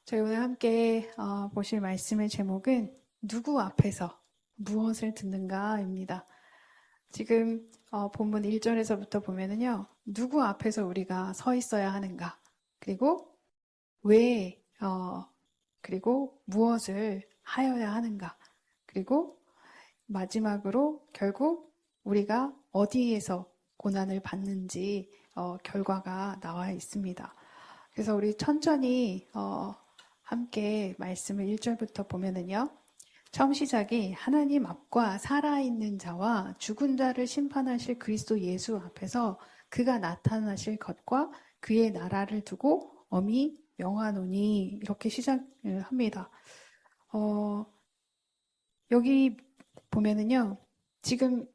저희 오늘 함께 보실 말씀의 제목은 누구 앞에서 무엇을 듣는가입니다. 지금 본문 1절에서부터 보면은요. 누구 앞에서 우리가 서 있어야 하는가, 그리고 왜, 그리고 무엇을 하여야 하는가, 그리고 마지막으로 결국 우리가 어디에서 고난을 받는지 결과가 나와 있습니다. 그래서 우리 천천히 함께 말씀을 1절부터 보면은요. 처음 시작이 하나님 앞과 살아있는 자와 죽은 자를 심판하실 그리스도 예수 앞에서 그가 나타나실 것과 그의 나라를 두고 엄히 명하노니 이렇게 시작을 합니다. 여기 보면은요. 지금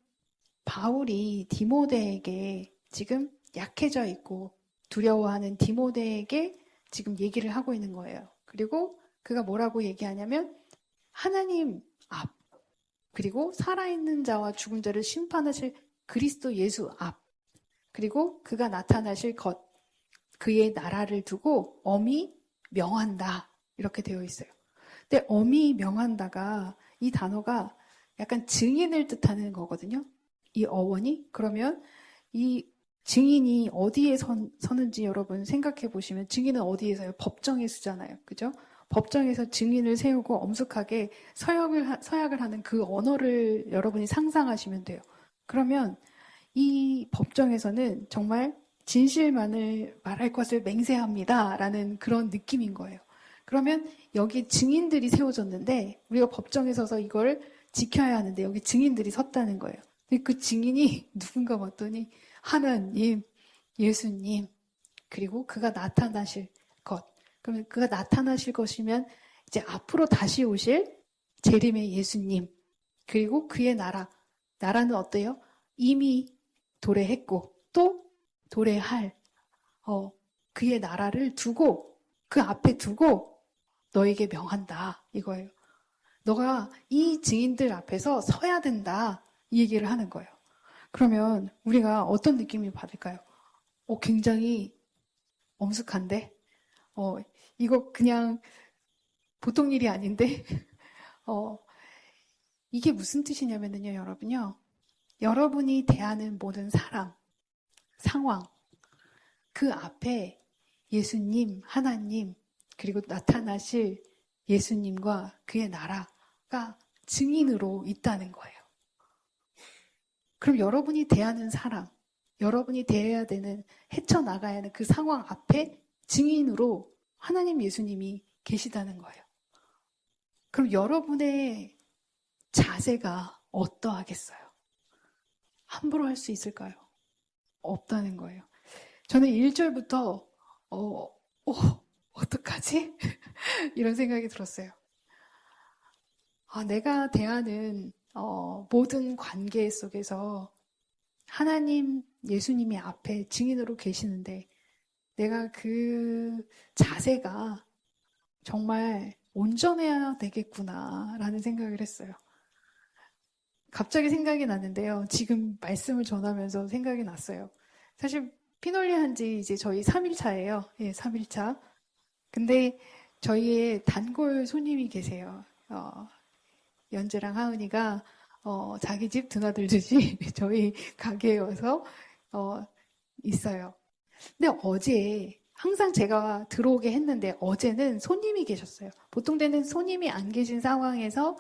바울이 디모데에게 지금 약해져 있고 두려워하는 디모데에게 지금 얘기를 하고 있는 거예요. 그리고 그가 뭐라고 얘기하냐면 하나님 앞, 그리고 살아있는 자와 죽은 자를 심판하실 그리스도 예수 앞, 그리고 그가 나타나실 것, 그의 나라를 두고 엄히 명한다. 이렇게 되어 있어요. 근데 엄히 명한다가 이 단어가 약간 증인을 뜻하는 거거든요. 이 어원이. 그러면 이 증인이 어디에 서는지 여러분 생각해 보시면 증인은 어디에 서요? 법정에 서잖아요. 그죠? 법정에서 증인을 세우고 엄숙하게 서약을 하는 그 언어를 여러분이 상상하시면 돼요. 그러면 이 법정에서는 정말 진실만을 말할 것을 맹세합니다. 라는 그런 느낌인 거예요. 그러면 여기 증인들이 세워졌는데 우리가 법정에 서서 이걸 지켜야 하는데 여기 증인들이 섰다는 거예요. 근데 그 증인이 누군가 봤더니 하나님, 예수님, 그리고 그가 나타나실 것. 그러면 그가 나타나실 것이면 이제 앞으로 다시 오실 재림의 예수님, 그리고 그의 나라. 나라는 어때요? 이미 도래했고 또 도래할 그의 나라를 두고 그 앞에 두고 너에게 명한다 이거예요. 너가 이 증인들 앞에서 서야 된다 이 얘기를 하는 거예요. 그러면 우리가 어떤 느낌이 받을까요? 굉장히 엄숙한데? 어, 이거 그냥 보통 일이 아닌데? 어, 이게 무슨 뜻이냐면요, 여러분요. 여러분이 대하는 모든 사람, 상황, 그 앞에 예수님, 하나님, 그리고 나타나실 예수님과 그의 나라가 증인으로 있다는 거예요. 그럼 여러분이 대하는 사람, 여러분이 대해야 되는, 헤쳐나가야 하는 그 상황 앞에 증인으로 하나님 예수님이 계시다는 거예요. 그럼 여러분의 자세가 어떠하겠어요? 함부로 할 수 있을까요? 없다는 거예요. 저는 1절부터 어떡하지? 이런 생각이 들었어요. 내가 대하는 모든 관계 속에서 하나님, 예수님이 앞에 증인으로 계시는데 내가 그 자세가 정말 온전해야 되겠구나라는 생각을 했어요. 갑자기 생각이 났는데요. 지금 말씀을 전하면서 생각이 났어요. 사실 피놀리 한지 이제 저희 3일차예요. 예, 3일차. 근데 저희의 단골 손님이 계세요. 연재랑 하은이가 자기 집 드나들듯이 저희 가게에 와서 있어요. 근데 어제 항상 제가 들어오게 했는데 어제는 손님이 계셨어요. 보통 때는 손님이 안 계신 상황에서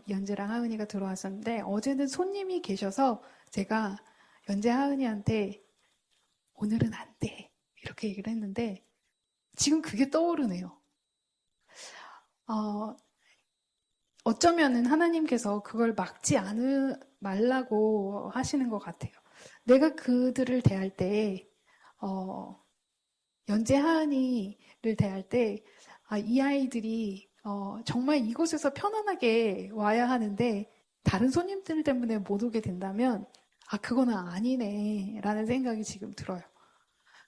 연재랑 하은이가 들어왔었는데 어제는 손님이 계셔서 제가 연재 하은이한테 오늘은 안 돼. 이렇게 얘기를 했는데 지금 그게 떠오르네요. 어쩌면은 하나님께서 그걸 막지 말라고 하시는 것 같아요. 내가 그들을 대할 때, 연재 하은이를 대할 때, 이 아이들이 정말 이곳에서 편안하게 와야 하는데 다른 손님들 때문에 못 오게 된다면 그거는 아니네 라는 생각이 지금 들어요.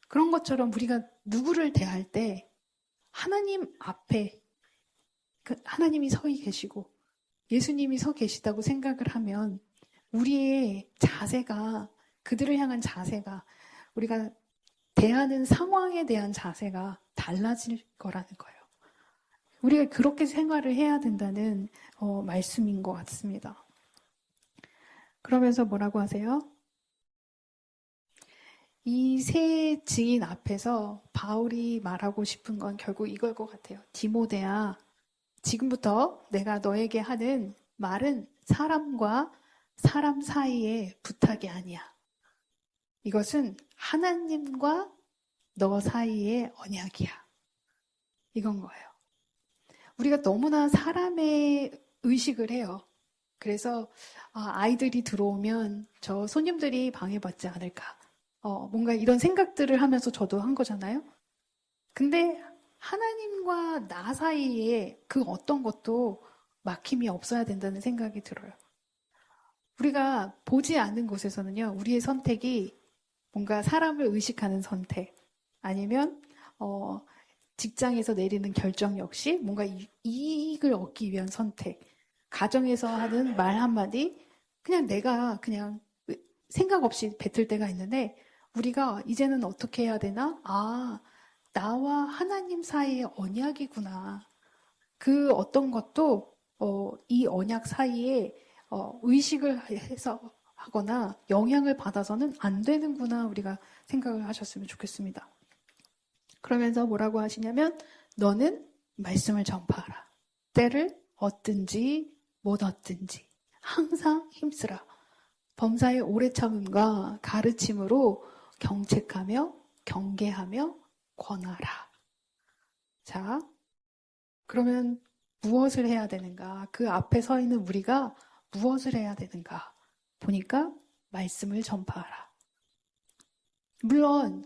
그런 것처럼 우리가 누구를 대할 때 하나님 앞에 하나님이 서 계시고 예수님이 서 계시다고 생각을 하면 우리의 자세가 그들을 향한 자세가 우리가 대하는 상황에 대한 자세가 달라질 거라는 거예요. 우리가 그렇게 생활을 해야 된다는 말씀인 것 같습니다. 그러면서 뭐라고 하세요? 이 세 증인 앞에서 바울이 말하고 싶은 건 결국 이걸 것 같아요. 디모데야, 지금부터 내가 너에게 하는 말은 사람과 사람 사이의 부탁이 아니야. 이것은 하나님과 너 사이의 언약이야. 이건 거예요. 우리가 너무나 사람의 의식을 해요. 그래서 아이들이 들어오면 저 손님들이 방해받지 않을까. 뭔가 이런 생각들을 하면서 저도 한 거잖아요. 근데 하나님과 나 사이에 그 어떤 것도 막힘이 없어야 된다는 생각이 들어요. 우리가 보지 않는 곳에서는요, 우리의 선택이 뭔가 사람을 의식하는 선택, 아니면 직장에서 내리는 결정 역시 뭔가 이익을 얻기 위한 선택, 가정에서 하는 말 한마디, 그냥 내가 그냥 생각 없이 뱉을 때가 있는데, 우리가 이제는 어떻게 해야 되나? 나와 하나님 사이의 언약이구나. 그 어떤 것도 이 언약 사이에 의식을 해서 하거나 영향을 받아서는 안 되는구나 우리가 생각을 하셨으면 좋겠습니다. 그러면서 뭐라고 하시냐면 너는 말씀을 전파하라. 때를 얻든지 못 얻든지 항상 힘쓰라. 범사의 오래 참음과 가르침으로 경책하며 경계하며 권하라. 자, 그러면 무엇을 해야 되는가? 그 앞에 서 있는 우리가 무엇을 해야 되는가? 보니까 말씀을 전파하라. 물론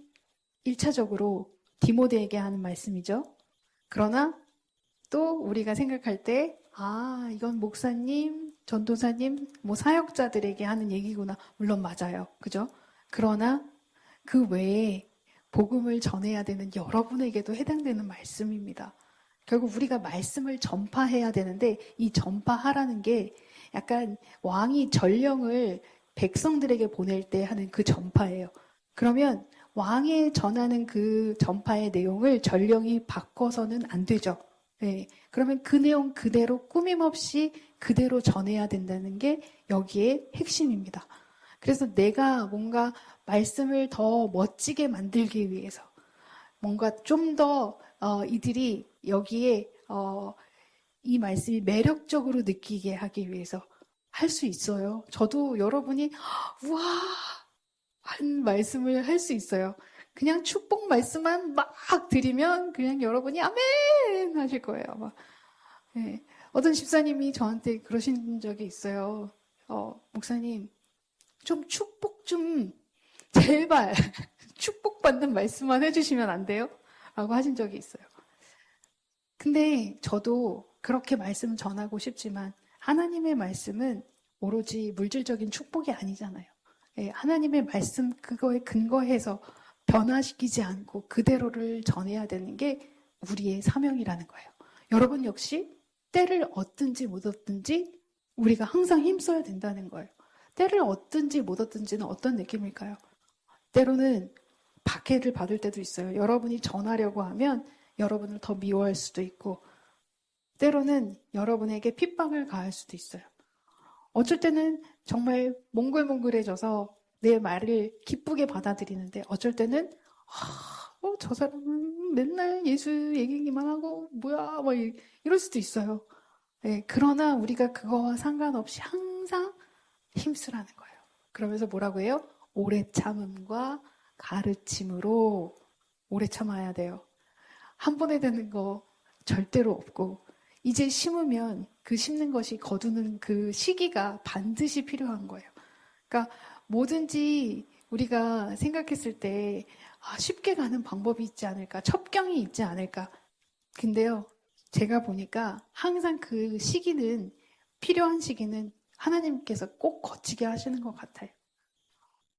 1차적으로 디모데에게 하는 말씀이죠. 그러나 또 우리가 생각할 때 이건 목사님, 전도사님, 사역자들에게 하는 얘기구나. 물론 맞아요. 그죠? 그러나 그 외에 복음을 전해야 되는 여러분에게도 해당되는 말씀입니다. 결국 우리가 말씀을 전파해야 되는데 이 전파하라는 게 약간 왕이 전령을 백성들에게 보낼 때 하는 그 전파예요. 그러면 왕에 전하는 그 전파의 내용을 전령이 바꿔서는 안 되죠. 네. 그러면 그 내용 그대로 꾸밈없이 그대로 전해야 된다는 게 여기에 핵심입니다. 그래서 내가 뭔가 말씀을 더 멋지게 만들기 위해서 뭔가 좀 더 이들이 여기에 이 말씀이 매력적으로 느끼게 하기 위해서 할 수 있어요. 저도 여러분이 우와 한 말씀을 할 수 있어요. 그냥 축복 말씀만 막 드리면 그냥 여러분이 아멘 하실 거예요. 막. 네. 어떤 집사님이 저한테 그러신 적이 있어요. 목사님 좀 축복 좀 제발 축복받는 말씀만 해주시면 안 돼요? 라고 하신 적이 있어요. 근데 저도 그렇게 말씀 전하고 싶지만 하나님의 말씀은 오로지 물질적인 축복이 아니잖아요. 예, 하나님의 말씀 그거에 근거해서 변화시키지 않고 그대로를 전해야 되는 게 우리의 사명이라는 거예요. 여러분 역시 때를 얻든지 못 얻든지 우리가 항상 힘써야 된다는 거예요. 때를 얻든지 못 얻든지는 어떤 느낌일까요? 때로는 박해를 받을 때도 있어요. 여러분이 전하려고 하면 여러분을 더 미워할 수도 있고 때로는 여러분에게 핍박을 가할 수도 있어요. 어쩔 때는 정말 몽글몽글해져서 내 말을 기쁘게 받아들이는데 어쩔 때는 저 사람은 맨날 예수 얘기기만 하고 뭐야 뭐 이럴 수도 있어요. 네, 그러나 우리가 그거와 상관없이 항상 힘쓰라는 거예요. 그러면서 뭐라고 해요? 오래 참음과 가르침으로 오래 참아야 돼요. 한 번에 되는 거 절대로 없고 이제 심으면 그 심는 것이 거두는 그 시기가 반드시 필요한 거예요. 그러니까 뭐든지 우리가 생각했을 때 쉽게 가는 방법이 있지 않을까, 첩경이 있지 않을까. 근데요, 제가 보니까 항상 그 시기는 필요한 시기는 하나님께서 꼭 거치게 하시는 것 같아요.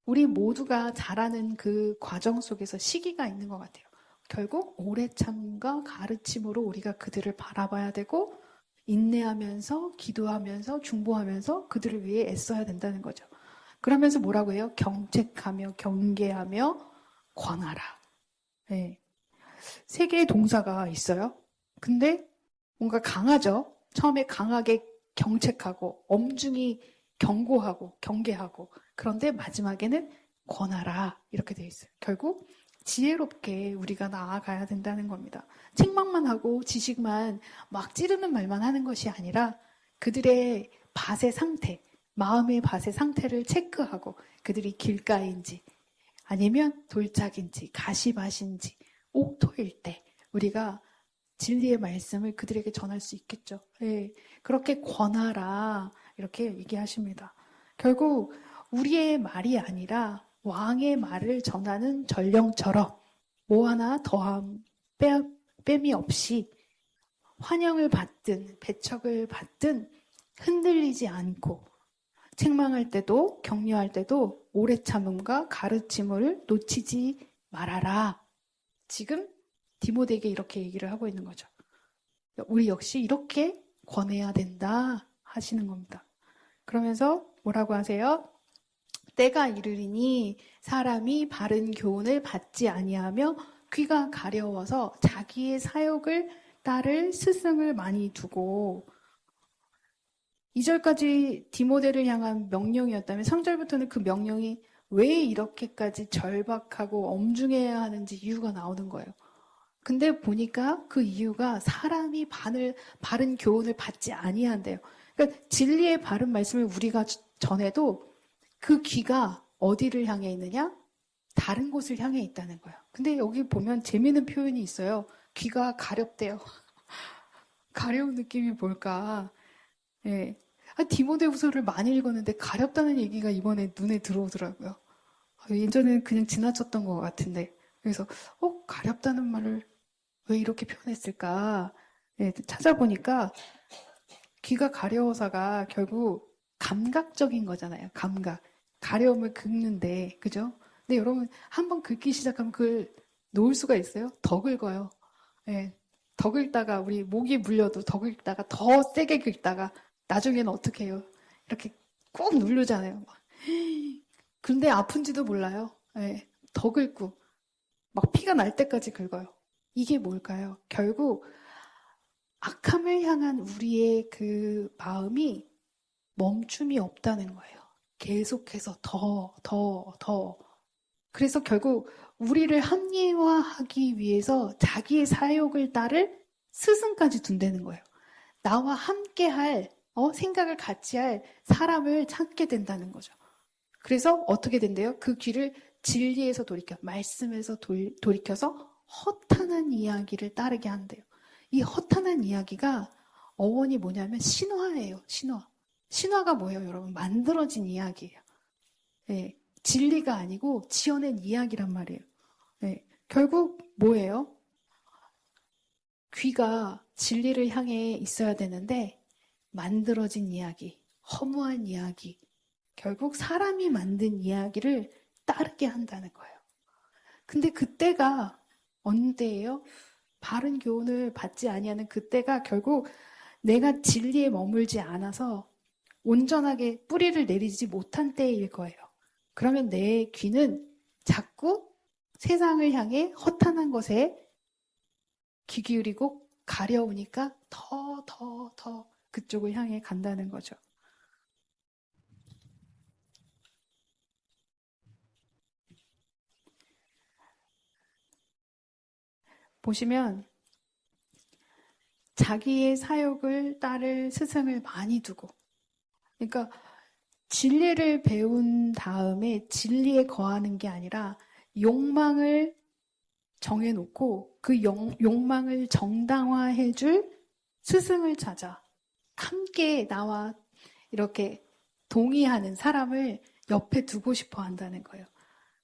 우리 모두가 자라는 그 과정 속에서 시기가 있는 것 같아요. 결국 오래 참과 가르침으로 우리가 그들을 바라봐야 되고 인내하면서 기도하면서 중보하면서 그들을 위해 애써야 된다는 거죠. 그러면서 뭐라고 해요? 경책하며 경계하며 권하라. 네. 세 개의 동사가 있어요. 근데 뭔가 강하죠? 처음에 강하게 경책하고 엄중히 경고하고 경계하고 그런데 마지막에는 권하라 이렇게 되어 있어요. 결국 지혜롭게 우리가 나아가야 된다는 겁니다. 책망만 하고 지식만 막 찌르는 말만 하는 것이 아니라 그들의 밭의 상태, 마음의 밭의 상태를 체크하고 그들이 길가인지 아니면 돌짝인지 가시밭인지 옥토일 때 우리가 진리의 말씀을 그들에게 전할 수 있겠죠. 예, 그렇게 권하라 이렇게 얘기하십니다. 결국 우리의 말이 아니라 왕의 말을 전하는 전령처럼 뭐 하나 더함 뺨이 없이 환영을 받든 배척을 받든 흔들리지 않고 책망할 때도 격려할 때도 오래 참음과 가르침을 놓치지 말아라. 지금 디모데에게 이렇게 얘기를 하고 있는 거죠. 우리 역시 이렇게 권해야 된다 하시는 겁니다. 그러면서 뭐라고 하세요? 때가 이르리니 사람이 바른 교훈을 받지 아니하며 귀가 가려워서 자기의 사욕을 따를 스승을 많이 두고 2절까지 디모데를 향한 명령이었다면 3절부터는 그 명령이 왜 이렇게까지 절박하고 엄중해야 하는지 이유가 나오는 거예요. 근데 보니까 그 이유가 사람이 바른 교훈을 받지 아니한대요. 그러니까 진리의 바른 말씀을 우리가 전해도 그 귀가 어디를 향해 있느냐? 다른 곳을 향해 있다는 거예요. 근데 여기 보면 재미있는 표현이 있어요. 귀가 가렵대요. 가려운 느낌이 뭘까? 예. 디모데후서를 많이 읽었는데 가렵다는 얘기가 이번에 눈에 들어오더라고요. 예전에는 그냥 지나쳤던 것 같은데. 그래서 가렵다는 말을 왜 이렇게 표현했을까? 예, 찾아보니까 귀가 가려워서가 결국 감각적인 거잖아요. 감각. 가려움을 긁는데, 그죠? 근데 여러분 한번 긁기 시작하면 그걸 놓을 수가 있어요? 더 긁어요. 예, 더 긁다가 우리 목이 물려도 더 긁다가 더 세게 긁다가 나중에는 어떻게 해요? 이렇게 꾹 누르잖아요. 근데 아픈지도 몰라요. 예, 더 긁고 막 피가 날 때까지 긁어요. 이게 뭘까요? 결국 악함을 향한 우리의 그 마음이 멈춤이 없다는 거예요. 계속해서 더. 그래서 결국 우리를 합리화하기 위해서 자기의 사욕을 따를 스승까지 둔다는 거예요. 나와 함께 할, 생각을 같이 할 사람을 찾게 된다는 거죠. 그래서 어떻게 된대요? 그 귀를 진리에서 말씀에서 돌이켜서 허탄한 이야기를 따르게 한대요. 이 허탄한 이야기가 어원이 뭐냐면 신화예요, 신화. 신화가 뭐예요, 여러분? 만들어진 이야기예요. 예, 진리가 아니고 지어낸 이야기란 말이에요. 예, 결국 뭐예요? 귀가 진리를 향해 있어야 되는데 만들어진 이야기, 허무한 이야기, 결국 사람이 만든 이야기를 따르게 한다는 거예요. 근데 그때가 어느 때예요? 바른 교훈을 받지 아니하는 그때가 결국 내가 진리에 머물지 않아서 온전하게 뿌리를 내리지 못한 때일 거예요. 그러면 내 귀는 자꾸 세상을 향해 허탄한 것에 귀 기울이고 가려우니까 더 그쪽을 향해 간다는 거죠. 보시면 자기의 사욕을 따를 스승을 많이 두고 그러니까 진리를 배운 다음에 진리에 거하는 게 아니라 욕망을 정해놓고 그 욕망을 정당화해줄 스승을 찾아 함께 나와 이렇게 동의하는 사람을 옆에 두고 싶어 한다는 거예요.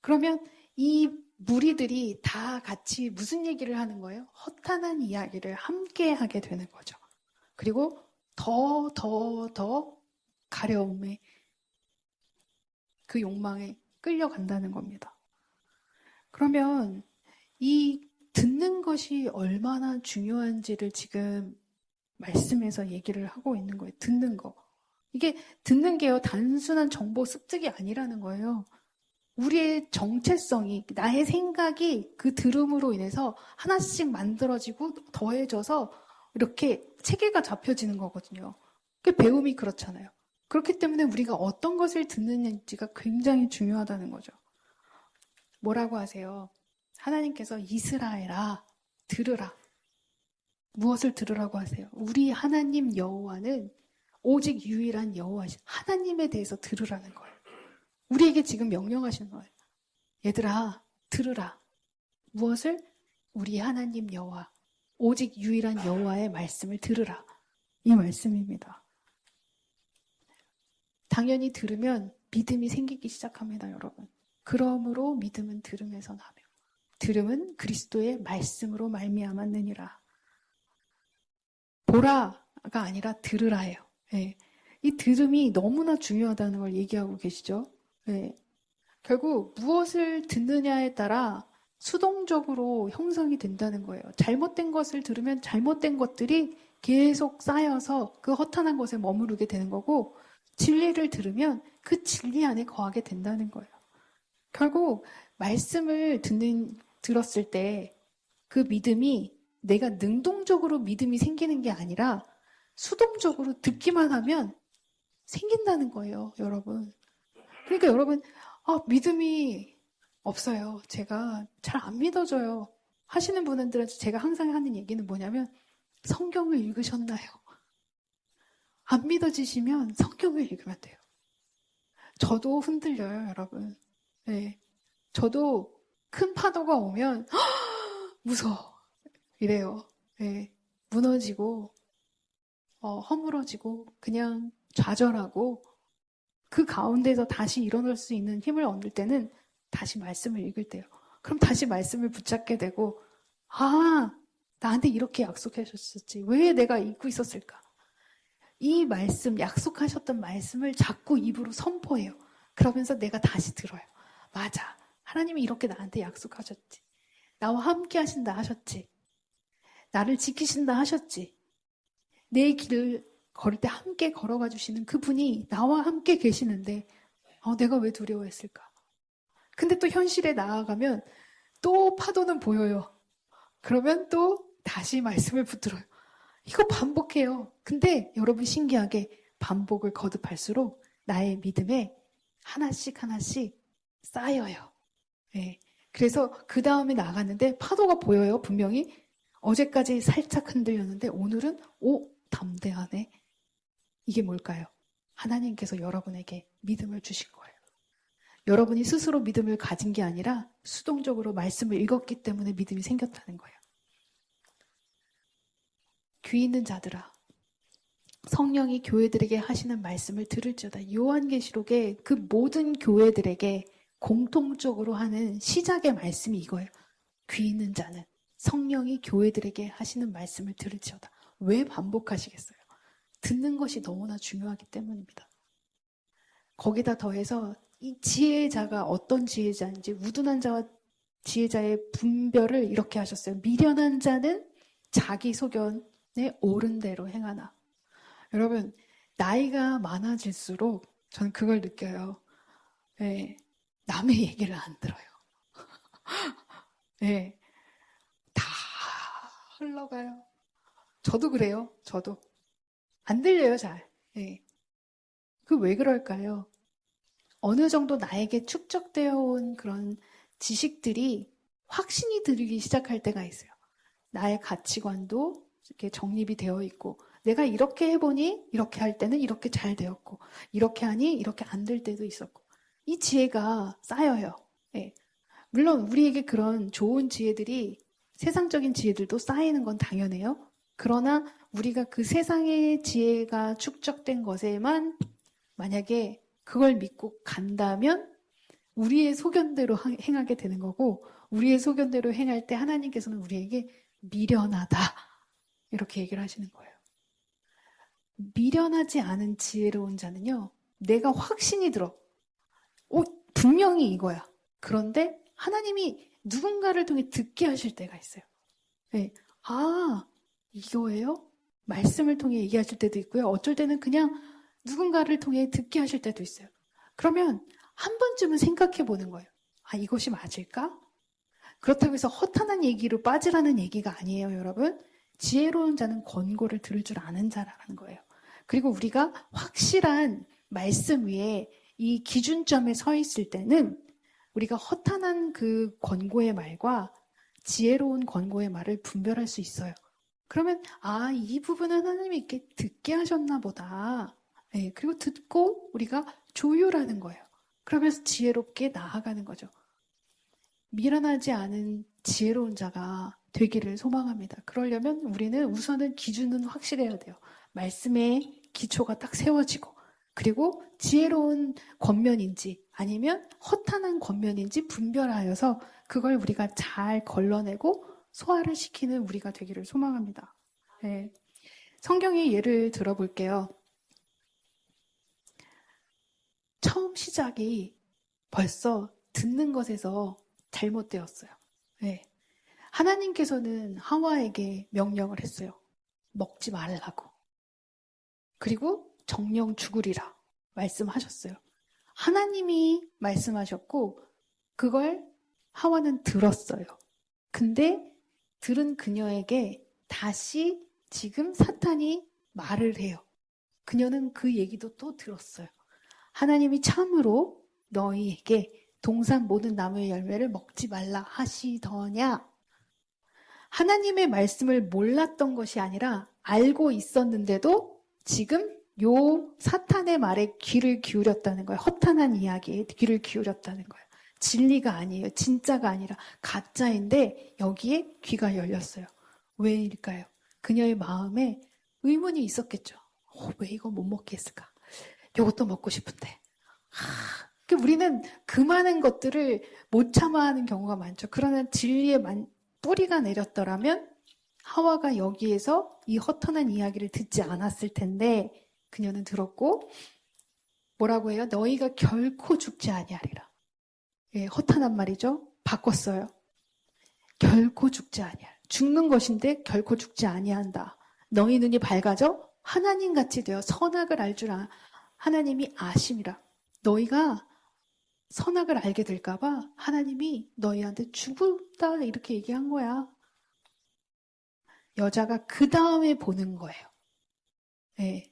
그러면 이 무리들이 다 같이 무슨 얘기를 하는 거예요? 허탄한 이야기를 함께 하게 되는 거죠. 그리고 더 가려움에 그 욕망에 끌려간다는 겁니다. 그러면 이 듣는 것이 얼마나 중요한지를 지금 말씀에서 얘기를 하고 있는 거예요. 듣는 거. 이게 듣는 게요, 단순한 정보 습득이 아니라는 거예요. 우리의 정체성이, 나의 생각이 그 들음으로 인해서 하나씩 만들어지고 더해져서 이렇게 체계가 잡혀지는 거거든요. 그 배움이 그렇잖아요. 그렇기 때문에 우리가 어떤 것을 듣느냐가 굉장히 중요하다는 거죠. 뭐라고 하세요? 하나님께서 이스라엘아, 들으라. 무엇을 들으라고 하세요? 우리 하나님 여호와는 오직 유일한 여호와신 하나님에 대해서 들으라는 거예요. 우리에게 지금 명령하시는 거예요. 얘들아, 들으라. 무엇을? 우리 하나님 여호와, 오직 유일한 여호와의 말씀을 들으라. 이 말씀입니다. 당연히 들으면 믿음이 생기기 시작합니다, 여러분. 그러므로 믿음은 들음에서 나며 들음은 그리스도의 말씀으로 말미암았느니라. 보라가 아니라 들으라예요. 예. 이 들음이 너무나 중요하다는 걸 얘기하고 계시죠. 예. 결국 무엇을 듣느냐에 따라 수동적으로 형성이 된다는 거예요. 잘못된 것을 들으면 잘못된 것들이 계속 쌓여서 그 허탄한 곳에 머무르게 되는 거고, 진리를 들으면 그 진리 안에 거하게 된다는 거예요. 결국 말씀을 들었을 때 그 믿음이 내가 능동적으로 믿음이 생기는 게 아니라 수동적으로 듣기만 하면 생긴다는 거예요, 여러분. 그러니까 여러분, 믿음이 없어요. 제가 잘 안 믿어져요. 하시는 분들한테 제가 항상 하는 얘기는 뭐냐면, 성경을 읽으셨나요? 안 믿어지시면 성경을 읽으면 돼요. 저도 흔들려요, 여러분. 네. 저도 큰 파도가 오면 무서워 이래요. 네. 무너지고 허물어지고 그냥 좌절하고 그 가운데서 다시 일어날 수 있는 힘을 얻을 때는 다시 말씀을 읽을 때요. 그럼 다시 말씀을 붙잡게 되고, 나한테 이렇게 약속하셨었지. 왜 내가 잊고 있었을까? 이 말씀, 약속하셨던 말씀을 자꾸 입으로 선포해요. 그러면서 내가 다시 들어요. 맞아. 하나님이 이렇게 나한테 약속하셨지. 나와 함께 하신다 하셨지. 나를 지키신다 하셨지. 내 길을 걸을 때 함께 걸어가 주시는 그분이 나와 함께 계시는데 내가 왜 두려워했을까? 근데 또 현실에 나아가면 또 파도는 보여요. 그러면 또 다시 말씀을 붙들어요. 이거 반복해요. 근데 여러분 신기하게 반복을 거듭할수록 나의 믿음에 하나씩 하나씩 쌓여요. 네. 그래서 그 다음에 나갔는데 파도가 보여요. 분명히 어제까지 살짝 흔들렸는데 오늘은 담대하네. 이게 뭘까요? 하나님께서 여러분에게 믿음을 주신 거예요. 여러분이 스스로 믿음을 가진 게 아니라 수동적으로 말씀을 읽었기 때문에 믿음이 생겼다는 거예요. 귀 있는 자들아, 성령이 교회들에게 하시는 말씀을 들을지어다. 요한계시록의 그 모든 교회들에게 공통적으로 하는 시작의 말씀이 이거예요. 귀 있는 자는 성령이 교회들에게 하시는 말씀을 들을지어다. 왜 반복하시겠어요? 듣는 것이 너무나 중요하기 때문입니다. 거기다 더해서 이 지혜자가 어떤 지혜자인지 우둔한 자와 지혜자의 분별을 이렇게 하셨어요. 미련한 자는 자기 소견에 옳은 대로 행하나. 여러분, 나이가 많아질수록 저는 그걸 느껴요. 네, 남의 얘기를 안 들어요. 네, 다 흘러가요. 저도 그래요. 저도. 안 들려요, 잘. 네. 그 왜 그럴까요? 어느 정도 나에게 축적되어 온 그런 지식들이 확신이 들기 시작할 때가 있어요. 나의 가치관도 이렇게 정립이 되어 있고, 내가 이렇게 해보니 이렇게 할 때는 이렇게 잘 되었고, 이렇게 하니 이렇게 안 될 때도 있었고, 이 지혜가 쌓여요. 네. 물론 우리에게 그런 좋은 지혜들이 세상적인 지혜들도 쌓이는 건 당연해요. 그러나 우리가 그 세상의 지혜가 축적된 것에만 만약에 그걸 믿고 간다면 우리의 소견대로 행하게 되는 거고, 우리의 소견대로 행할 때 하나님께서는 우리에게 미련하다 이렇게 얘기를 하시는 거예요. 미련하지 않은 지혜로운 자는요, 내가 확신이 들어. 분명히 이거야. 그런데 하나님이 누군가를 통해 듣게 하실 때가 있어요. 네. 이거예요? 말씀을 통해 얘기하실 때도 있고요. 어쩔 때는 그냥 누군가를 통해 듣게 하실 때도 있어요. 그러면 한 번쯤은 생각해 보는 거예요. 이것이 맞을까? 그렇다고 해서 허탄한 얘기로 빠지라는 얘기가 아니에요, 여러분. 지혜로운 자는 권고를 들을 줄 아는 자라는 거예요. 그리고 우리가 확실한 말씀 위에 이 기준점에 서 있을 때는 우리가 허탄한 그 권고의 말과 지혜로운 권고의 말을 분별할 수 있어요. 그러면 이 부분은 하나님이 이렇게 듣게 하셨나 보다. 네, 그리고 듣고 우리가 조율하는 거예요. 그러면서 지혜롭게 나아가는 거죠. 미련하지 않은 지혜로운 자가 되기를 소망합니다. 그러려면 우리는 우선은 기준은 확실해야 돼요. 말씀의 기초가 딱 세워지고, 그리고 지혜로운 권면인지 아니면 허탄한 권면인지 분별하여서 그걸 우리가 잘 걸러내고 소화를 시키는 우리가 되기를 소망합니다. 네. 성경의 예를 들어볼게요. 처음 시작이 벌써 듣는 것에서 잘못되었어요. 네. 하나님께서는 하와에게 명령을 했어요. 먹지 말라고. 그리고 정령 죽으리라 말씀하셨어요. 하나님이 말씀하셨고 그걸 하와는 들었어요. 근데 들은 그녀에게 다시 지금 사탄이 말을 해요. 그녀는 그 얘기도 또 들었어요. 하나님이 참으로 너희에게 동산 모든 나무의 열매를 먹지 말라 하시더냐? 하나님의 말씀을 몰랐던 것이 아니라 알고 있었는데도 지금 요 사탄의 말에 귀를 기울였다는 거예요. 허탄한 이야기에 귀를 기울였다는 거예요. 진리가 아니에요. 진짜가 아니라 가짜인데 여기에 귀가 열렸어요. 왜일까요? 그녀의 마음에 의문이 있었겠죠. 왜 이거 못 먹게 했을까? 이것도 먹고 싶은데. 우리는 그 많은 것들을 못 참아하는 경우가 많죠. 그러나 진리의 뿌리가 내렸더라면 하와가 여기에서 이 허탄한 이야기를 듣지 않았을 텐데 그녀는 들었고 뭐라고 해요? 너희가 결코 죽지 아니하리라. 예, 허탄한 말이죠. 바꿨어요. 결코 죽지 아니할. 죽는 것인데 결코 죽지 아니한다. 너희 눈이 밝아져 하나님같이 되어 선악을 알 줄 하나님이 아심이라. 너희가 선악을 알게 될까봐 하나님이 너희한테 죽을다 이렇게 얘기한 거야. 여자가 그 다음에 보는 거예요. 네.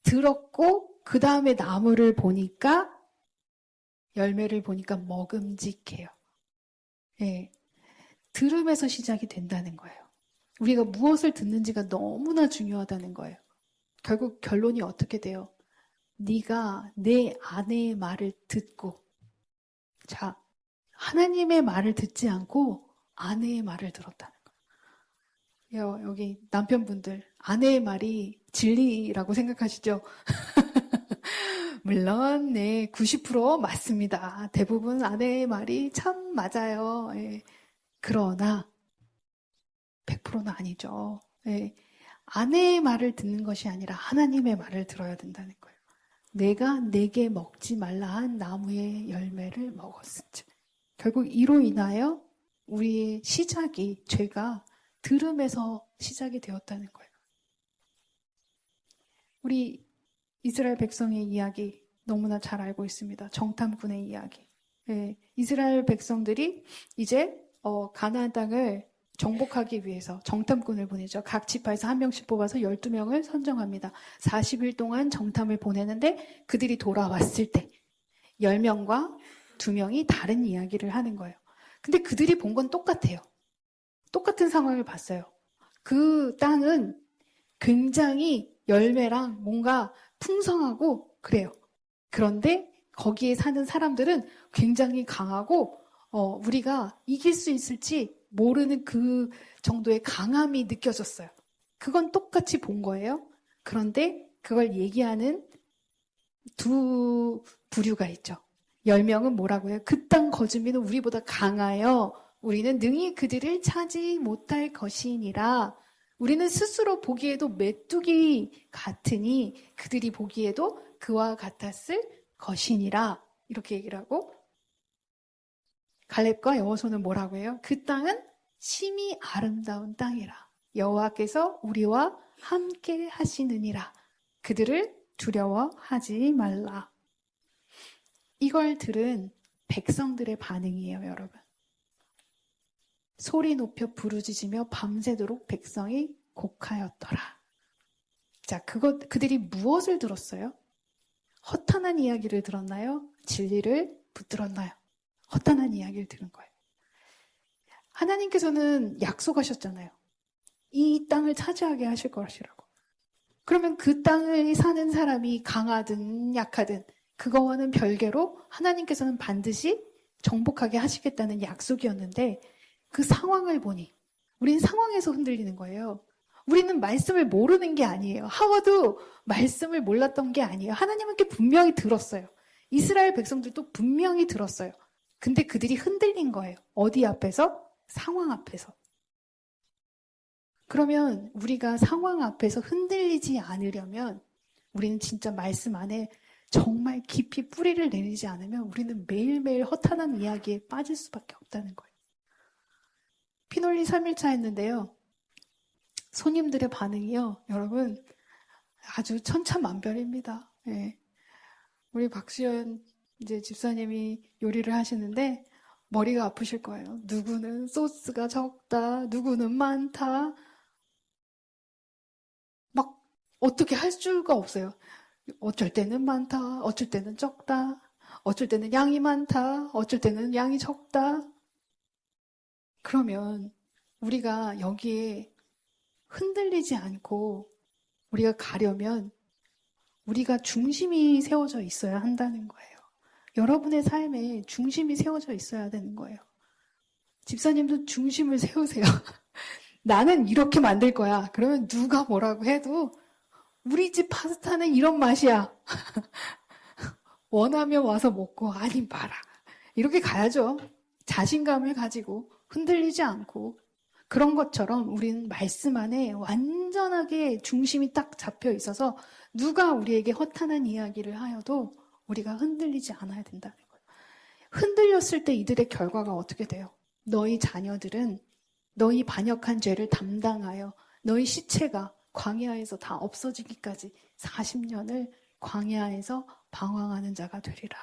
들었고 그 다음에 나무를 보니까 열매를 보니까 먹음직해요. 네. 들음에서 시작이 된다는 거예요. 우리가 무엇을 듣는지가 너무나 중요하다는 거예요. 결국 결론이 어떻게 돼요? 네가 내 아내의 말을 듣고 자, 하나님의 말을 듣지 않고 아내의 말을 들었다는 거예요. 여기 남편분들 아내의 말이 진리라고 생각하시죠? 물론 네, 90% 맞습니다. 대부분 아내의 말이 참 맞아요. 예. 그러나 100%는 아니죠. 예. 아내의 말을 듣는 것이 아니라 하나님의 말을 들어야 된다는 거예요. 내가 내게 먹지 말라 한 나무의 열매를 먹었은즉. 결국 이로 인하여 우리의 시작이 죄가 들음에서 시작이 되었다는 거예요. 우리 이스라엘 백성의 이야기 너무나 잘 알고 있습니다. 정탐꾼의 이야기. 네, 이스라엘 백성들이 이제 가나안 땅을 정복하기 위해서 정탐꾼을 보내죠. 각 지파에서 한 명씩 뽑아서 12명을 선정합니다. 40일 동안 정탐을 보내는데 그들이 돌아왔을 때 10명과 2명이 다른 이야기를 하는 거예요. 근데 그들이 본 건 똑같아요. 똑같은 상황을 봤어요. 그 땅은 굉장히 열매랑 뭔가 풍성하고 그래요. 그런데 거기에 사는 사람들은 굉장히 강하고 우리가 이길 수 있을지 모르는 그 정도의 강함이 느껴졌어요. 그건 똑같이 본 거예요. 그런데 그걸 얘기하는 두 부류가 있죠. 10명은 뭐라고 해요? 그 땅 거주민은 우리보다 강하여 우리는 능히 그들을 차지 못할 것이니라. 우리는 스스로 보기에도 메뚜기 같으니 그들이 보기에도 그와 같았을 것이니라. 이렇게 얘기를 하고 갈렙과 여호수아는 뭐라고 해요? 그 땅은 심히 아름다운 땅이라. 여호와께서 우리와 함께 하시느니라. 그들을 두려워하지 말라. 이걸 들은 백성들의 반응이에요, 여러분. 소리 높여 부르짖으며 밤새도록 백성이 곡하였더라. 자, 그들이 무엇을 들었어요? 허탄한 이야기를 들었나요? 진리를 붙들었나요? 허탄한 이야기를 들은 거예요. 하나님께서는 약속하셨잖아요. 이 땅을 차지하게 하실 것이라고. 그러면 그 땅을 사는 사람이 강하든 약하든 그거와는 별개로 하나님께서는 반드시 정복하게 하시겠다는 약속이었는데 그 상황을 보니 우리는 상황에서 흔들리는 거예요. 우리는 말씀을 모르는 게 아니에요. 하와도 말씀을 몰랐던 게 아니에요. 하나님은 그 분명히 들었어요. 이스라엘 백성들도 분명히 들었어요. 근데 그들이 흔들린 거예요. 어디 앞에서? 상황 앞에서. 그러면 우리가 상황 앞에서 흔들리지 않으려면 우리는 진짜 말씀 안에 정말 깊이 뿌리를 내리지 않으면 우리는 매일매일 허탄한 이야기에 빠질 수밖에 없다는 거예요. 피놀리 3일차 했는데요. 손님들의 반응이요. 여러분 아주 천차만별입니다. 예. 우리 박수연 이제 집사님이 요리를 하시는데 머리가 아프실 거예요. 누구는 소스가 적다, 누구는 많다. 막 어떻게 할 수가 없어요. 어쩔 때는 많다, 어쩔 때는 적다, 어쩔 때는 양이 많다, 어쩔 때는 양이 적다. 그러면 우리가 여기에 흔들리지 않고 우리가 가려면 우리가 중심이 세워져 있어야 한다는 거예요. 여러분의 삶에 중심이 세워져 있어야 되는 거예요. 집사님도 중심을 세우세요. 나는 이렇게 만들 거야. 그러면 누가 뭐라고 해도 우리 집 파스타는 이런 맛이야. 원하면 와서 먹고 아니 마라. 이렇게 가야죠. 자신감을 가지고 흔들리지 않고 그런 것처럼 우리는 말씀 안에 완전하게 중심이 딱 잡혀 있어서 누가 우리에게 허탄한 이야기를 하여도 우리가 흔들리지 않아야 된다는 거예요. 흔들렸을 때 이들의 결과가 어떻게 돼요? 너희 자녀들은 너희 반역한 죄를 담당하여 너희 시체가 광야에서 다 없어지기까지 40년을 광야에서 방황하는 자가 되리라.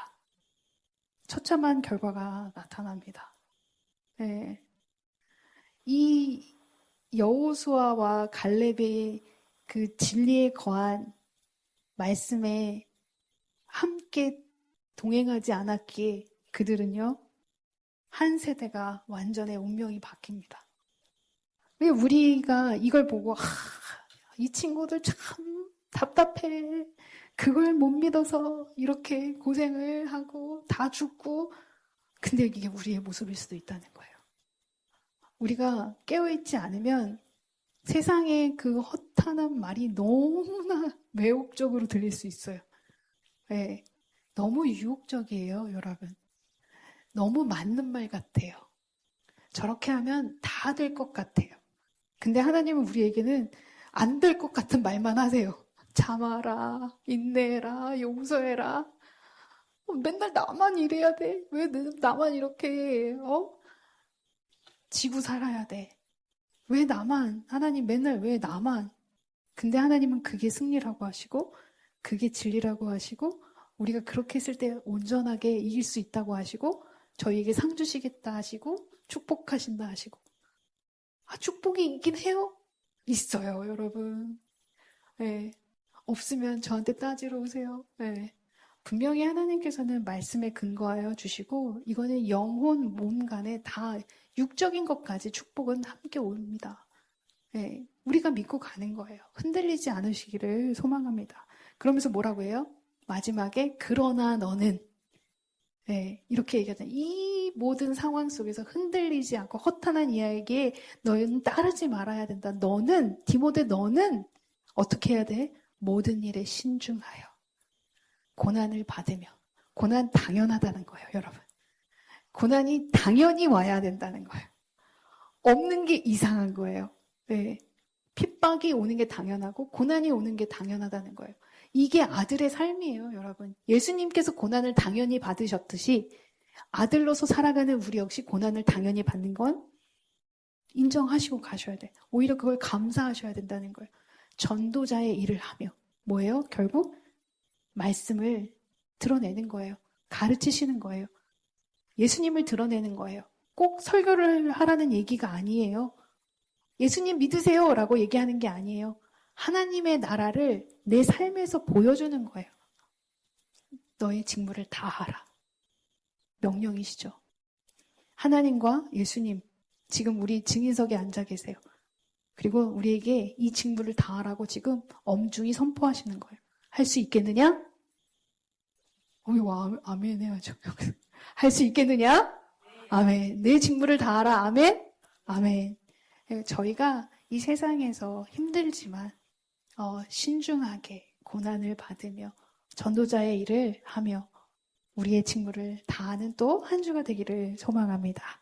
처참한 결과가 나타납니다. 네. 이 여호수아와 갈렙의 그 진리에 거한 말씀에 함께 동행하지 않았기에 그들은요, 한 세대가 완전히 운명이 바뀝니다. 왜 우리가 이걸 보고, 이 친구들 참 답답해. 그걸 못 믿어서 이렇게 고생을 하고 다 죽고, 근데 이게 우리의 모습일 수도 있다는 거예요. 우리가 깨어있지 않으면 세상의 그 허탄한 말이 너무나 매혹적으로 들릴 수 있어요. 네, 너무 유혹적이에요, 여러분. 너무 맞는 말 같아요. 저렇게 하면 다 될 것 같아요. 근데 하나님은 우리에게는 안 될 것 같은 말만 하세요. 참아라, 인내해라, 용서해라. 맨날 나만 이래야 돼. 왜 나만 이렇게 지고 살아야 돼. 왜 나만? 하나님 맨날 왜 나만? 근데 하나님은 그게 승리라고 하시고 그게 진리라고 하시고 우리가 그렇게 했을 때 온전하게 이길 수 있다고 하시고 저희에게 상 주시겠다 하시고 축복하신다 하시고 축복이 있긴 해요? 있어요, 여러분. 네. 없으면 저한테 따지러 오세요. 네. 분명히 하나님께서는 말씀에 근거하여 주시고 이거는 영혼, 몸 간에 다 육적인 것까지 축복은 함께 옵니다. 네. 우리가 믿고 가는 거예요. 흔들리지 않으시기를 소망합니다. 그러면서 뭐라고 해요? 마지막에 그러나 너는 네, 이렇게 얘기하잖아요. 이 모든 상황 속에서 흔들리지 않고 허탄한 이야기에 너는 따르지 말아야 된다. 너는 디모데 너는 어떻게 해야 돼? 모든 일에 신중하여 고난을 받으며 고난 당연하다는 거예요, 여러분. 고난이 당연히 와야 된다는 거예요. 없는 게 이상한 거예요. 네. 핍박이 오는 게 당연하고 고난이 오는 게 당연하다는 거예요. 이게 아들의 삶이에요, 여러분. 예수님께서 고난을 당연히 받으셨듯이 아들로서 살아가는 우리 역시 고난을 당연히 받는 건 인정하시고 가셔야 돼. 오히려 그걸 감사하셔야 된다는 거예요. 전도자의 일을 하며 뭐예요? 결국 말씀을 드러내는 거예요. 가르치시는 거예요. 예수님을 드러내는 거예요. 꼭 설교를 하라는 얘기가 아니에요. 예수님 믿으세요 라고 얘기하는 게 아니에요. 하나님의 나라를 내 삶에서 보여주는 거예요. 너의 직무를 다하라. 명령이시죠. 하나님과 예수님, 지금 우리 증인석에 앉아 계세요. 그리고 우리에게 이 직무를 다하라고 지금 엄중히 선포하시는 거예요. 할 수 있겠느냐? 와, 아멘 해야죠. 할 수 있겠느냐? 아멘. 내 직무를 다하라. 아멘. 아멘. 저희가 이 세상에서 힘들지만 신중하게 고난을 받으며 전도자의 일을 하며 우리의 직무를 다하는 또 한 주가 되기를 소망합니다.